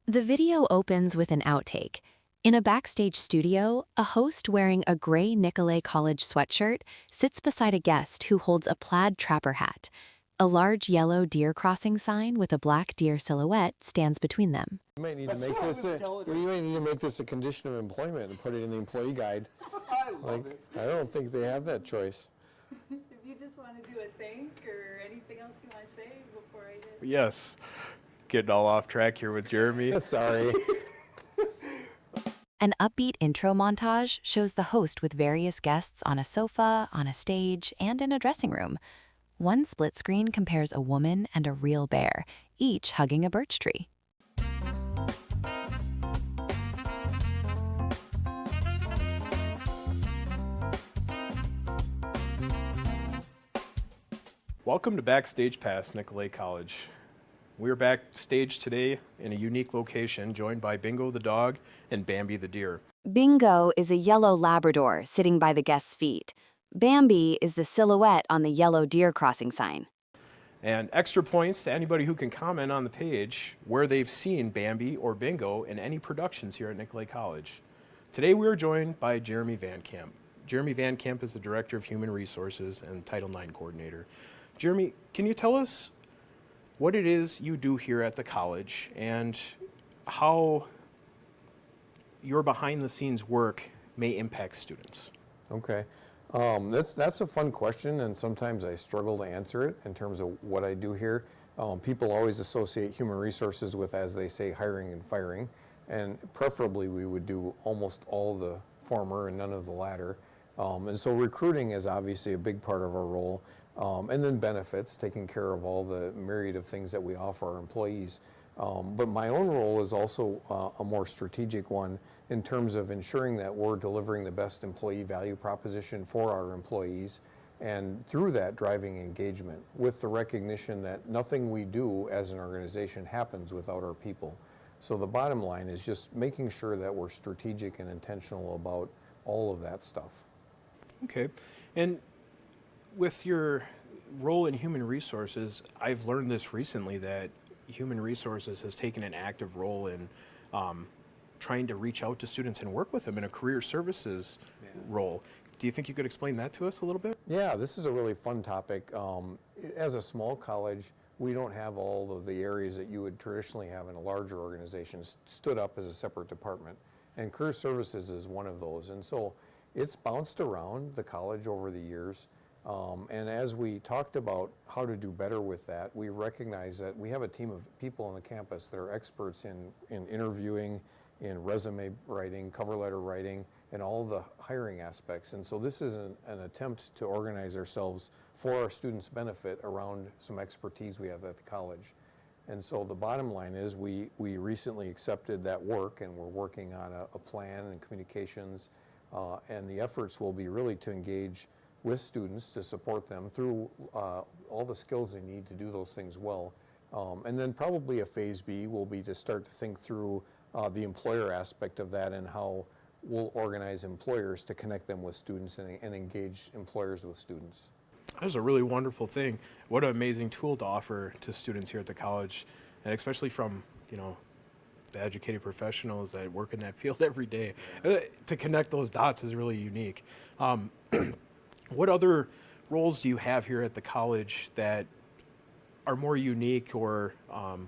The video opens with an outtake. In a backstage studio, a host wearing a gray Nicolet College sweatshirt sits beside a guest who holds a plaid trapper hat. A large yellow deer crossing sign with a black deer silhouette stands between them. You might need to make this a condition of employment and put it in the employee guide. I love it. I don't think they have that choice. If you just want to do a thank or anything else you want to say before I hit. Yes. Getting all off track here with Jeremy. Sorry. An upbeat intro montage shows the host with various guests on a sofa, on a stage, and in a dressing room. One split screen compares a woman and a real bear, each hugging a birch tree. Welcome to Backstage past Nicolet College. We are backstage today in a unique location, joined by Bingo the dog and Bambi the deer. Bingo is a yellow Labrador sitting by the guest's feet. Bambi is the silhouette on the yellow deer crossing sign. And extra points to anybody who can comment on the page where they've seen Bambi or Bingo in any productions here at Nicolet College. Today we are joined by Jeremy VanCamp. Jeremy VanCamp is the Director of Human Resources and Title IX Coordinator. Jeremy, can you tell us what it is you do here at the college and how your behind-the-scenes work may impact students? Okay. That's a fun question, and sometimes I struggle to answer it in terms of what I do here. People always associate human resources with, as they say, hiring and firing, and preferably we would do almost all the former and none of the latter. And so recruiting is obviously a big part of our role. And then benefits, taking care of all the myriad of things that we offer our employees. But my own role is also a more strategic one in terms of ensuring that we're delivering the best employee value proposition for our employees, and through that driving engagement with the recognition that nothing we do as an organization happens without our people. So the bottom line is just making sure that we're strategic and intentional about all of that stuff. Okay. And with your role in human resources, I've learned this recently that human resources has taken an active role in trying to reach out to students and work with them in a career services role. Do you think you could explain that to us a little bit? Yeah, this is a really fun topic. As a small college, we don't have all of the areas that you would traditionally have in a larger organization stood up as a separate department. And career services is one of those. And so it's bounced around the college over the years. And as we talked about how to do better with that, we recognize that we have a team of people on the campus that are experts in interviewing, in resume writing, cover letter writing, and all the hiring aspects. And so this is an attempt to organize ourselves for our students' benefit around some expertise we have at the college. And so the bottom line is we recently accepted that work, and we're working on a plan and communications, and the efforts will be really to engage with students to support them through all the skills they need to do those things well. And then probably a phase B will be to start to think through the employer aspect of that and how we'll organize employers to connect them with students and engage employers with students. That's a really wonderful thing. What an amazing tool to offer to students here at the college, and especially from, the educated professionals that work in that field every day. To connect those dots is really unique. What other roles do you have here at the college that are more unique or have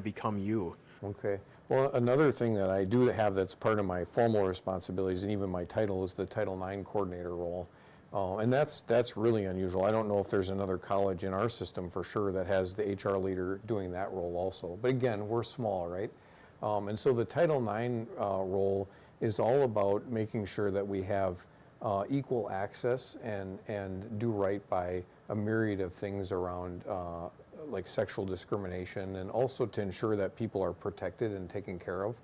become you? Okay. Well, another thing that I do have that's part of my formal responsibilities and even my title is the Title IX coordinator role. And that's really unusual. I don't know if there's another college in our system for sure that has the HR leader doing that role also. But again, we're small, right? And so the Title IX role is all about making sure that we have equal access and do right by a myriad of things around like sexual discrimination, and also to ensure that people are protected and taken care of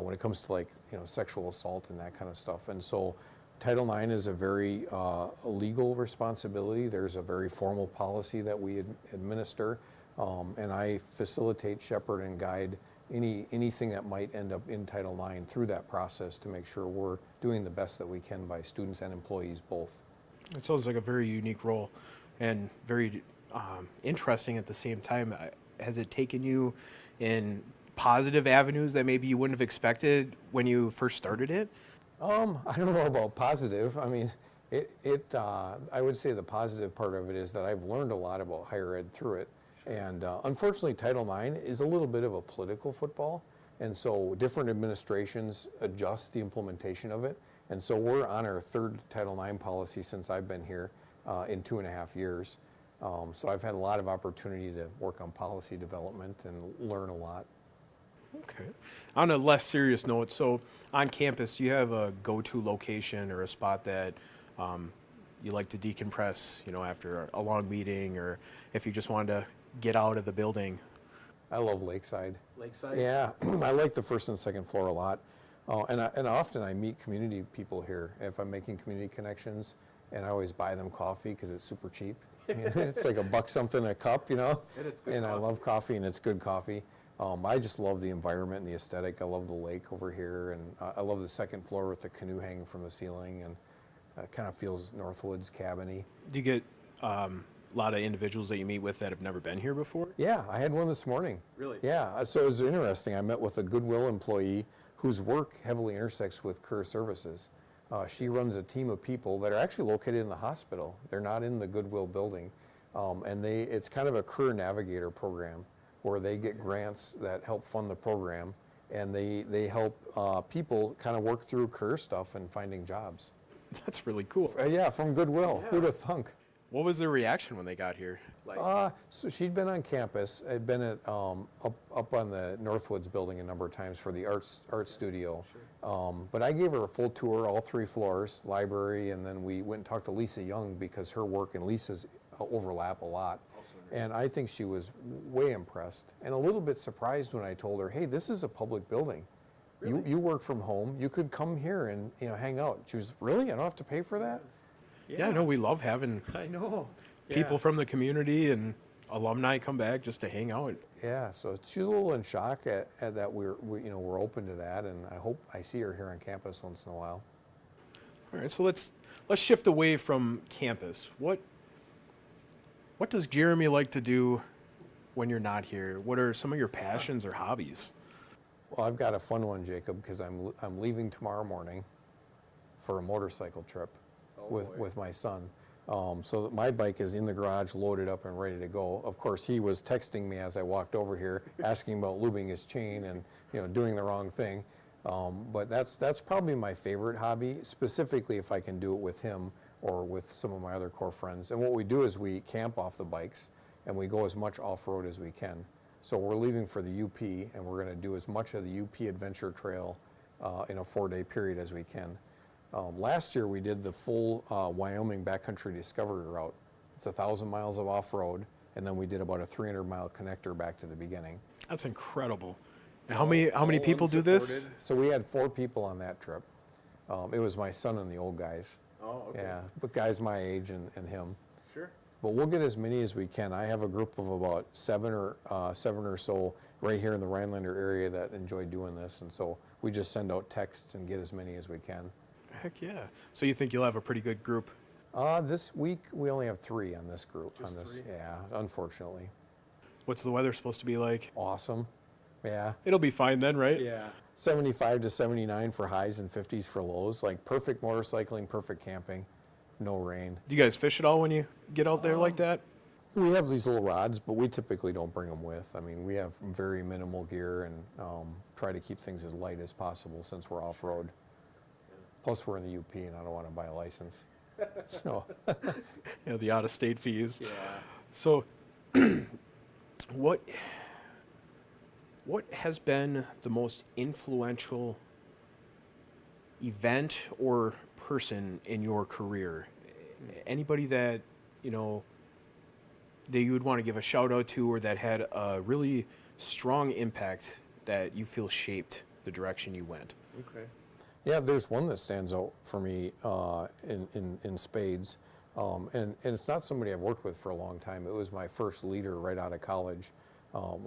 when it comes to sexual assault and that kind of stuff. And so Title IX is a very legal responsibility. There's a very formal policy that we administer, and I facilitate, shepherd, and guide anything that might end up in Title IX through that process to make sure we're doing the best that we can by students and employees both. It sounds like a very unique role and very interesting at the same time. Has it taken you in positive avenues that maybe you wouldn't have expected when you first started it? I don't know about positive. I mean, I would say the positive part of it is that I've learned a lot about higher ed through it. And unfortunately, Title IX is a little bit of a political football. And so different administrations adjust the implementation of it. And so we're on our third Title IX policy since I've been here in 2.5 years. So I've had a lot of opportunity to work on policy development and learn a lot. Okay. On a less serious note, so on campus, do you have a go-to location or a spot that you like to decompress, after a long meeting, or if you just wanted to get out of the building? I love Lakeside. Lakeside? Yeah, I like the first and second floor a lot. And often I meet community people here if I'm making community connections, and I always buy them coffee because it's super cheap. It's like $1 something a cup, And it's good and I coffee. love coffee, and it's good coffee. I just love the environment and the aesthetic. I love the lake over here, and I love the second floor with the canoe hanging from the ceiling, and it kind of feels Northwoods cabiny. Do you get a lot of individuals that you meet with that have never been here before? Yeah, I had one this morning. Really? Yeah, so it was interesting. I met with a Goodwill employee whose work heavily intersects with Career Services. She runs a team of people that are actually located in the hospital. They're not in the Goodwill building. And it's kind of a career navigator program where they get grants that help fund the program, and they help people kind of work through career stuff and finding jobs. That's really cool. Yeah, from Goodwill. Who'd have thunk? What was their reaction when they got here? So she'd been on campus. I'd been at up on the Northwoods building a number of times for the art studio. But I gave her a full tour, all 3 floors, library, and then we went and talked to Lisa Young because her work and Lisa's overlap a lot. And I think she was way impressed and a little bit surprised when I told her, "Hey, this is a public building. Really? You work from home. You could come here and hang out." She was, "Really? I don't have to pay for that?" Yeah, I know we love having I know. people from the community and alumni come back just to hang out. Yeah, so she's a little in shock at that we're open to that, and I hope I see her here on campus once in a while. All right, so let's shift away from campus. What does Jeremy like to do when you're not here? What are some of your passions or hobbies? Well, I've got a fun one, Jacob, because I'm leaving tomorrow morning for a motorcycle trip with my son. So that my bike is in the garage, loaded up and ready to go. Of course, he was texting me as I walked over here, asking about lubing his chain and doing the wrong thing. But that's probably my favorite hobby, specifically if I can do it with him or with some of my other core friends. And what we do is we camp off the bikes and we go as much off-road as we can. So we're leaving for the UP, and we're going to do as much of the UP Adventure Trail in a 4-day period as we can. Last year we did the full Wyoming backcountry discovery route. It's 1,000 miles of off-road, and then we did about a 300-mile connector back to the beginning. That's incredible. And how many people do this? So we had 4 people on that trip. It was my son and the old guys. Oh, okay. Yeah, but guys my age and him. Sure. But we'll get as many as we can. I have a group of about seven or so right here in the Rhinelander area that enjoy doing this, and so we just send out texts and get as many as we can. Heck yeah. So you think you'll have a pretty good group? This week we only have 3 on this group. Just 3? Yeah, unfortunately. What's the weather supposed to be like? Awesome. Yeah. It'll be fine then, right? Yeah. 75 to 79 for highs and 50s for lows. Like perfect motorcycling, perfect camping, no rain. Do you guys fish at all when you get out there like that? We have these little rods, but we typically don't bring them with. I mean, we have very minimal gear and try to keep things as light as possible since we're off-road. Plus, we're in the UP, and I don't want to buy a license. So, Yeah, the out-of-state fees. yeah. So, what has been the most influential event or person in your career? Anybody that, that you would want to give a shout out to, or that had a really strong impact that you feel shaped the direction you went? Okay. Yeah, there's one that stands out for me in spades, and it's not somebody I've worked with for a long time. It was my first leader right out of college.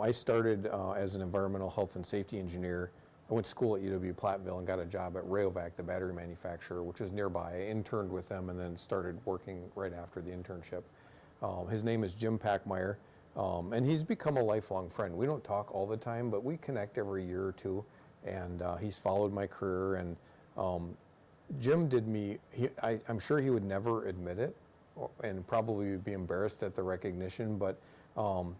I started as an environmental health and safety engineer. I went to school at UW-Platteville and got a job at Rayovac, the battery manufacturer, which is nearby. I interned with them and then started working right after the internship. His name is Jim Packmeyer. And he's become a lifelong friend. We don't talk all the time, but we connect every year or two. And he's followed my career. And Jim did me, I'm sure he would never admit it and probably would be embarrassed at the recognition, but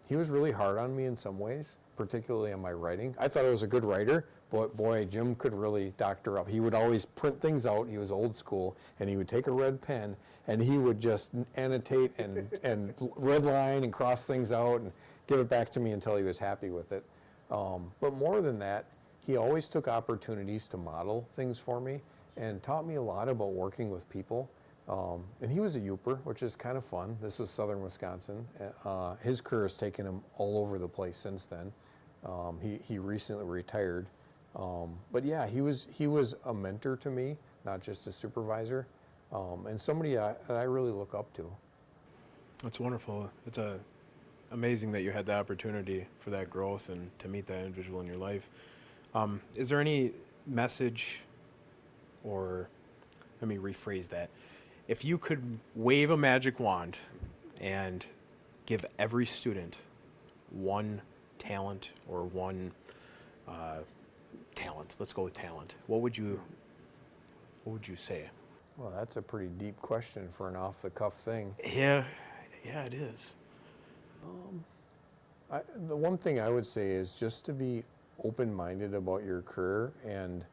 he was really hard on me in some ways, particularly on my writing. I thought I was a good writer, but boy, Jim could really doctor up. He would always print things out. He was old school, and he would take a red pen and he would just annotate and red line and cross things out and give it back to me until he was happy with it. But more than that, he always took opportunities to model things for me and taught me a lot about working with people. And he was a Youper, which is kind of fun. This was Southern Wisconsin. His career has taken him all over the place since then. He recently retired. But yeah, he was a mentor to me, not just a supervisor, and somebody that I really look up to. That's wonderful. It's amazing that you had the opportunity for that growth and to meet that individual in your life. Is there any message, or let me rephrase that. If you could wave a magic wand and give every student one talent or one talent, let's go with talent, what would you say? Well, that's a pretty deep question for an off-the-cuff thing. Yeah, it is. The one thing I would say is just to be open-minded about your career and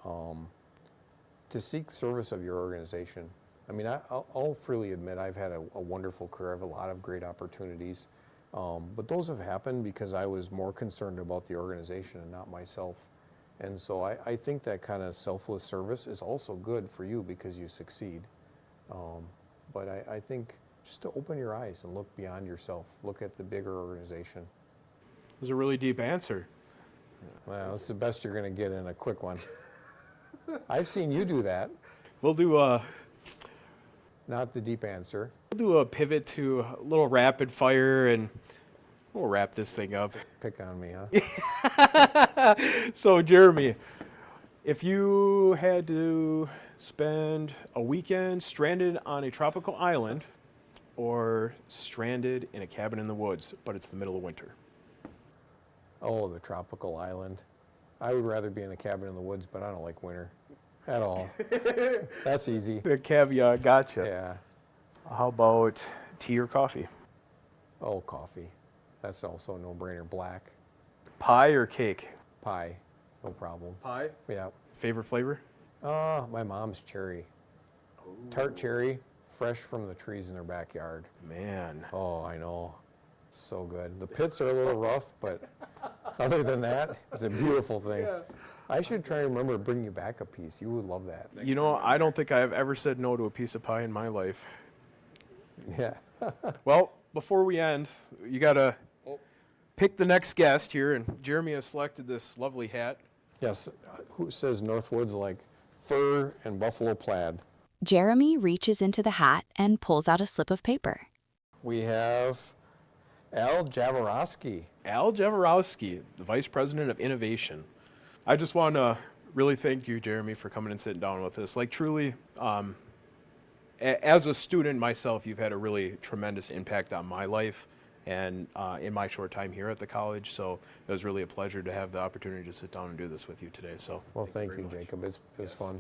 to seek service of your organization. I mean, I'll freely admit I've had a wonderful career. I have a lot of great opportunities, but those have happened because I was more concerned about the organization and not myself. And so I think that kind of selfless service is also good for you because you succeed. But I think just to open your eyes and look beyond yourself, look at the bigger organization. It was a really deep answer. Well, it's the best you're going to get in a quick one. I've seen you do that. We'll do Not the deep answer. a pivot to a little rapid fire, and we'll wrap this thing up. Pick on me, huh? So, Jeremy, if you had to spend a weekend stranded on a tropical island or stranded in a cabin in the woods, but it's the middle of winter? Oh, the tropical island. I would rather be in a cabin in the woods, but I don't like winter at all. That's easy. The caveat, gotcha. Yeah. How about tea or coffee? Oh, coffee. That's also a no-brainer. Black. Pie or cake? Pie. No problem. Pie. Yeah. Favorite flavor? My mom's cherry. Tart cherry, fresh from the trees in her backyard. Man. Oh, I know. So good. The pits are a little rough, but other than that, it's a beautiful thing. Yeah. I should try and remember to bring you back a piece. You would love that. You know, I don't think I've ever said no to a piece of pie in my life. Yeah. Well, before we end, you got to pick the next guest here, and Jeremy has selected this lovely hat. Yes. Who says Northwoods like fur and buffalo plaid? Jeremy reaches into the hat and pulls out a slip of paper. We have Al Jaworowski. Al Jaworowski, the Vice President of Innovation. I just want to really thank you, Jeremy, for coming and sitting down with us. Like, truly, as a student myself, you've had a really tremendous impact on my life and in my short time here at the college. So it was really a pleasure to have the opportunity to sit down and do this with you today. So Well, thank you, very much. Jacob. It was fun.